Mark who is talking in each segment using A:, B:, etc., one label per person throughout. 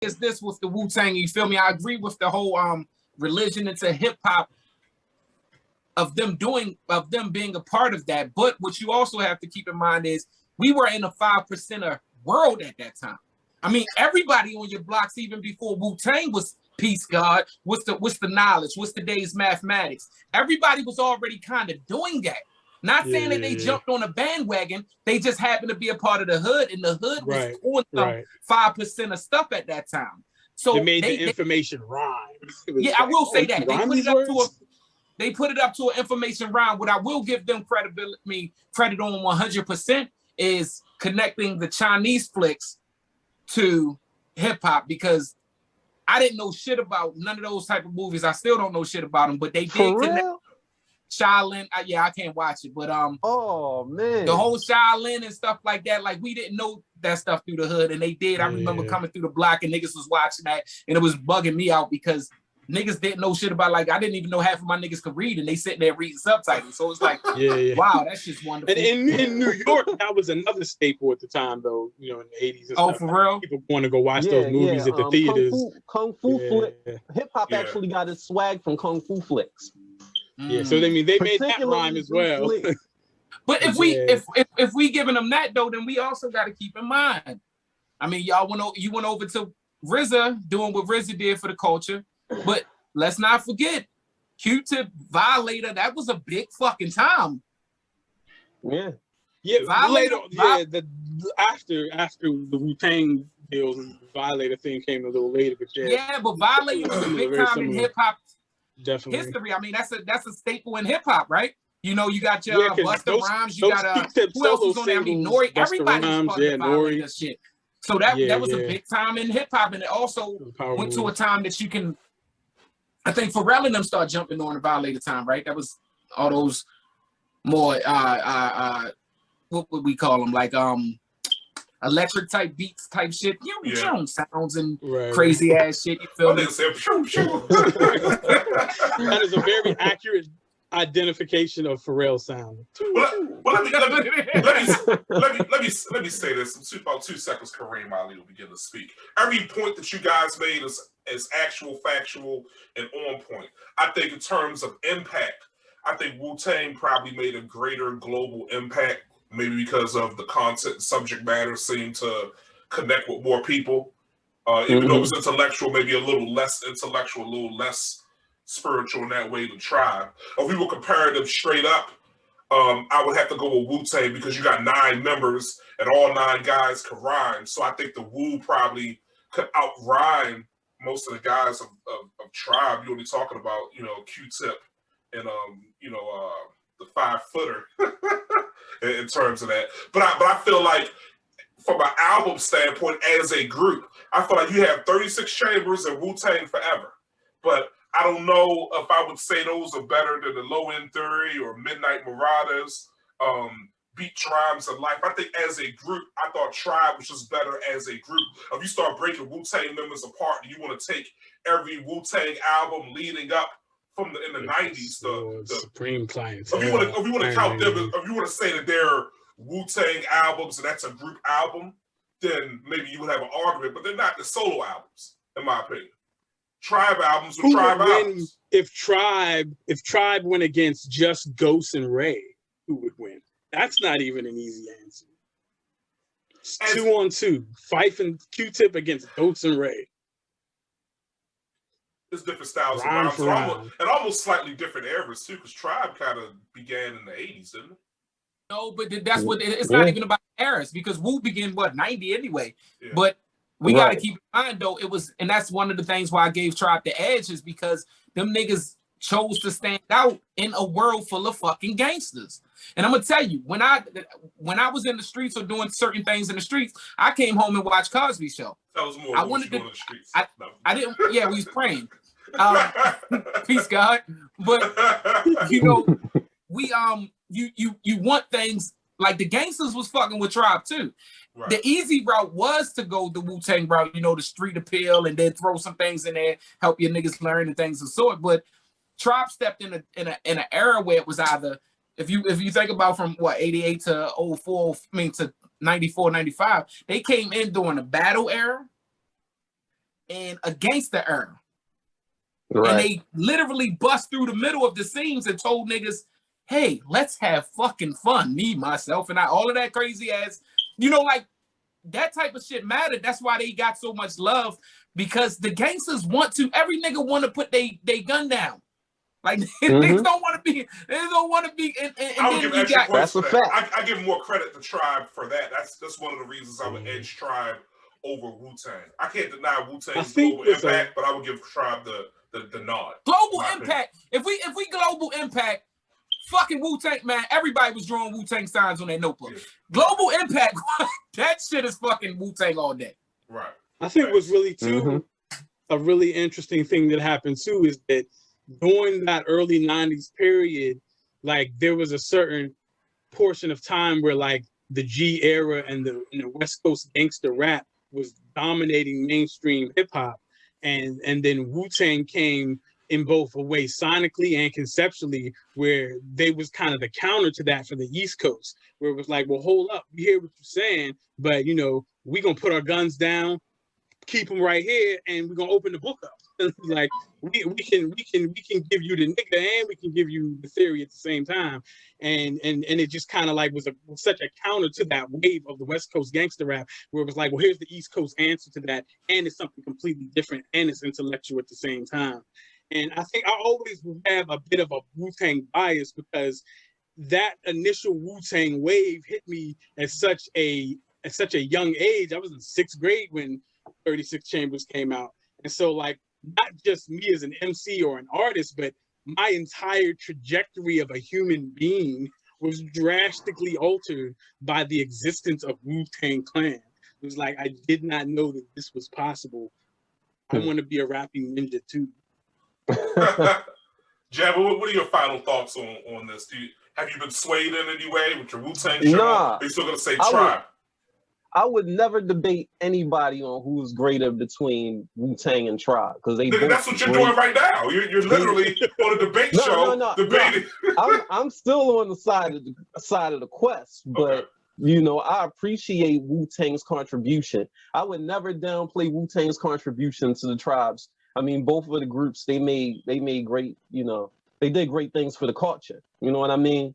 A: is this with the Wu-Tang, you feel me? I agree with the whole religion into hip hop of them being a part of that. But what you also have to keep in mind is we were in a 5%er world at that time. I mean, everybody on your blocks, even before Wu-Tang was peace, God, what's the knowledge, what's the day's mathematics? Everybody was already kind of doing that. Not saying that they jumped on a bandwagon, they just happened to be a part of the hood, and the hood was on some 5% of stuff at that time. So
B: they made the information rhyme.
A: Yeah, I will say that. They put it up to an information rhyme. What I will give them credit on 100% is connecting the Chinese flicks to hip hop, because I didn't know shit about none of those type of movies. I still don't know shit about them, but they did connect. Shaolin, I can't watch it, but
C: oh man,
A: the whole Shaolin and stuff like that, like we didn't know that stuff through the hood, and they did. I remember coming through the block and niggas was watching that, and it was bugging me out because niggas didn't know shit about, like, I didn't even know half of my niggas could read, and they sitting there reading subtitles. So it's like, wow, that's just wonderful.
B: And in New York, that was another staple at the time, though. You know, in the 80s. And
A: stuff.
B: For
A: real?
B: People want to go watch those movies at the theaters.
C: Kung Fu flick. Hip hop actually got its swag from Kung Fu flicks.
B: Yeah, so they made that rhyme as well.
A: But if we giving them that though, then we also got to keep in mind. I mean, you went over to RZA doing what RZA did for the culture, but let's not forget Q-Tip, Violator. That was a big fucking time.
C: Yeah.
B: Yeah. Violator, after the Wu-Tang deals, and the Violator thing came a little later, but
A: but Violator was a big time in hip hop.
B: Definitely.
A: History. I mean, that's a staple in hip hop, right? You know, you got your Busta Rhymes, you got who else was on there? I mean, Nori. Everybody was part of Nori. Shit. So that was a big time in hip hop, and it also went to a time that you can. I think Pharrell and them start jumping on the Violator time, right? That was all those more what would we call them, like electric type beats type shit, sounds and crazy ass shit. You feel me?
B: That is a very accurate identification of Pharrell's sound.
D: Let me say this. About 2 seconds, Kareem Ali will begin to speak. Every point that you guys made is actual, factual, and on point. I think in terms of impact, I think Wu-Tang probably made a greater global impact. Maybe because of the content and subject matter seemed to connect with more people. Even though it was intellectual, maybe a little less intellectual, a little less spiritual in that way than Tribe. If we were comparing them straight up, I would have to go with Wu-Tang because you got 9 members and all 9 guys could rhyme. So I think the Wu probably could out-rhyme most of the guys of Tribe. You're only talking about, Q-Tip and, the 5-footer. In terms of that, but I feel like from an album standpoint, as a group, I feel like you have 36 Chambers and Wu-Tang Forever. But I don't know if I would say those are better than the Low End Theory or Midnight Marauders, Beat Tribes of Life. I think as a group, I thought Tribe was just better as a group. If you start breaking Wu-Tang members apart, you want to take every Wu-Tang album leading up from in the 90s, the
B: Supreme Clientele.
D: If you want to count them, if you want to say that they're Wu-Tang albums and that's a group album, then maybe you would have an argument. But they're not the solo albums, in my opinion. Tribe albums are Tribe albums.
B: If Tribe went against just Ghost and Ray, who would win? That's not even an easy answer. It's 2-on-2. Fife and Q-Tip against Ghost and Ray.
D: There's different styles of rhymes, and almost slightly different eras too, because Tribe kind of began in the 80s, didn't it?
A: No, but that's what it's not even about eras, because Wu began 90 anyway. Yeah. But we got to keep in mind though, and that's one of the things why I gave Tribe the edge, is because them niggas chose to stand out in a world full of fucking gangsters. And I'm gonna tell you, when I was in the streets or doing certain things in the streets, I came home and watched Cosby Show.
D: Tell us more.
A: I wanted to. In the streets. I didn't. Yeah, we was praying. Peace, God. But we you want things like the gangsters was fucking with Tribe too. Right. The easy route was to go the Wu-Tang route, the street appeal, and then throw some things in there, help your niggas learn and things of sort. But Tribe stepped in an era where it was either, if you think about from 88 to 04, to 94, 95, they came in during the battle era. in a gangster era.
C: Right.
A: And they literally bust through the middle of the scenes and told niggas, hey, let's have fucking fun. Me, myself, and I, all of that crazy ass, like that type of shit mattered. That's why they got so much love, because the gangsters every nigga want to put they gun down. Like niggas don't want to be, and
D: I would give extra points for
C: that's a
D: that.
C: fact.
D: I give more credit to Tribe for that. That's one of the reasons I would edge Tribe over Wu-Tang. I can't deny Wu-Tang's global impact, but I would give Tribe the nod.
A: Global impact. If we global impact, fucking Wu-Tang, man, everybody was drawing Wu-Tang signs on their notebook. Yeah. Global impact, that shit is fucking Wu-Tang all day.
D: Right.
B: I think what's really too a really interesting thing that happened too is that during that early 90s period, like there was a certain portion of time where like the G era and the West Coast gangster rap was dominating mainstream hip hop, and then Wu-Tang came in both a way sonically and conceptually, where they was kind of the counter to that for the East Coast, where it was like, well, hold up, we hear what you're saying, but we gonna put our guns down, keep them right here, and we're gonna open the book up. Like we can give you the nigga and we can give you the theory at the same time, and it just kind of like was such a counter to that wave of the West Coast gangster rap, where it was like, well, here's the East Coast answer to that, and it's something completely different and it's intellectual at the same time. And I think I always have a bit of a Wu-Tang bias, because that initial Wu-Tang wave hit me at such a young age. I was in 6th grade when 36 Chambers came out, and so like, not just me as an MC or an artist, but my entire trajectory of a human being was drastically altered by the existence of Wu-Tang Clan. It was like, I did not know that this was possible. I want to be a rapping ninja too.
D: Jabba, what are your final thoughts on this? Have you been swayed in any way with your Wu-Tang shirt?
C: Nah,
D: Are you still going to say Tribe?
C: I would never debate anybody on who's greater between Wu-Tang and Tribe, because
D: that's what you're doing right now. You're literally on a debate show debating.
C: No. I'm still on the side of the quest, but I appreciate Wu-Tang's contribution. I would never downplay Wu-Tang's contribution to the Tribes. I mean, both of the groups, they made great, they did great things for the culture. You know what I mean?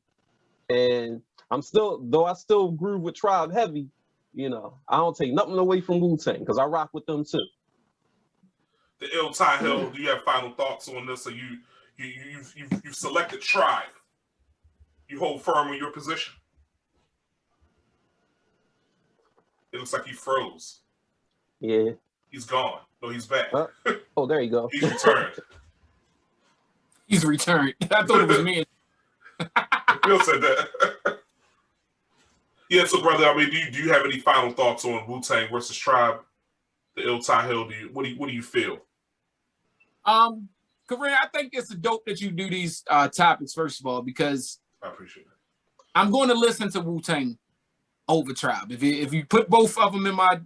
C: And I still groove with Tribe heavy. I don't take nothing away from Wu-Tang, because I rock with them too.
D: The ALLTIME Hill, do you have final thoughts on this? Or you've selected Tribe. You hold firm in your position. It looks like he froze.
C: Yeah.
D: He's gone. No, he's back.
C: Oh, there you go.
D: He's returned.
A: He's returned. I thought it was me.
D: Bill said that. Yeah, so brother, I mean, do you have any final thoughts on Wu-Tang versus Tribe? The ALLTIME Hill, what do you feel?
A: Kareem, I think it's dope that you do these topics, first of all, because
D: I appreciate it.
A: I'm going to listen to Wu-Tang over Tribe. If you put both of them in my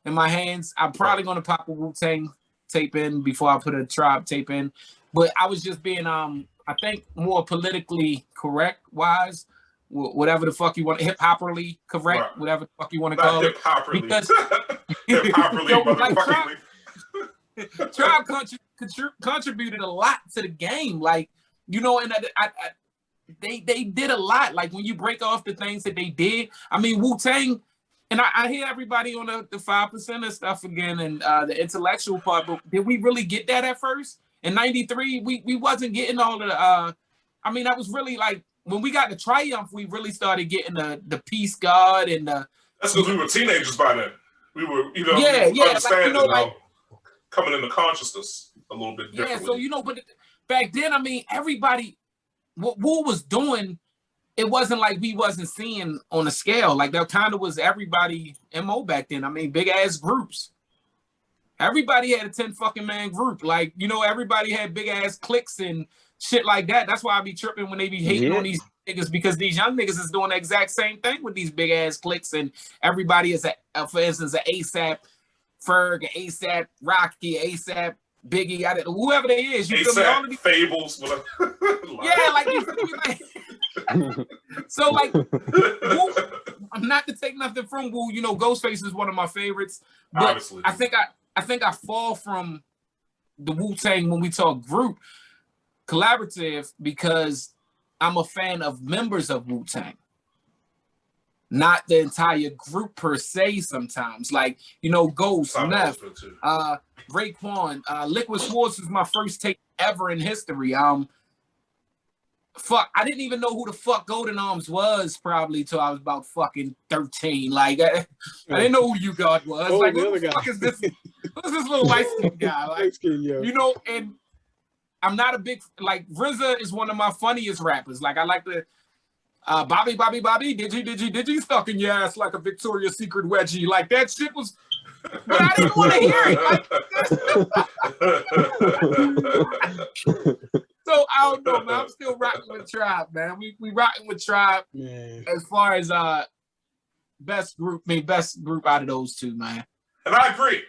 A: in my hands, I'm probably going to pop a Wu-Tang tape in before I put a Tribe tape in. But I was just being I think more politically correct wise. Whatever the fuck you want, hip-hopperly correct, right. Whatever the fuck you want to call it.
D: Hip-hopperly. Because hip-hopperly,
A: Tribe contributed a lot to the game. Like, and they did a lot. Like, when you break off the things that they did, I mean, Wu-Tang, and I hear everybody on the 5% and stuff again, and the intellectual part, but did we really get that at first? In 93, we wasn't getting all of the, that was really like, when we got the Triumph, we really started getting the Peace God and the.
D: That's because we were teenagers by then. We were, understanding coming into consciousness a little bit differently.
A: Yeah, so but back then, everybody, what Wu was doing, it wasn't like we wasn't seeing on a scale. Like that kind of was everybody MO back then. Big ass groups. Everybody had a 10 fucking man group. Like, everybody had big ass cliques and shit like that. That's why I be tripping when they be hating on these niggas, because these young niggas is doing the exact same thing with these big ass cliques, and everybody is for instance, an ASAP Ferg, ASAP Rocky, ASAP Biggie, whoever they is. You feel me? All of these
D: Fables.
A: Yeah, like you feel me? Like, so like, Wu, not to take nothing from Wu, Ghostface is one of my favorites. But
D: obviously,
A: I think I fall from the Wu-Tang when we talk group collaborative because I'm a fan of members of Wu-Tang, not the entire group per se. Sometimes, like Ghost, Neff, Raekwon, Liquid Swords was my first tape ever in history. I didn't even know who the fuck Golden Arms was probably till I was about fucking 13. Like I didn't know who You God was. Like who the fuck is this? Who's this little light skinned guy? Like and I'm not a big RZA is one of my funniest rappers. Like I like the Bobby, did you stuck in your ass like a Victoria's Secret wedgie? Like that shit was, but I didn't want to hear it. So I don't know, man. I'm still rocking with Tribe, man. We rocking with Tribe as far as best group out of those two, man.
D: And I agree.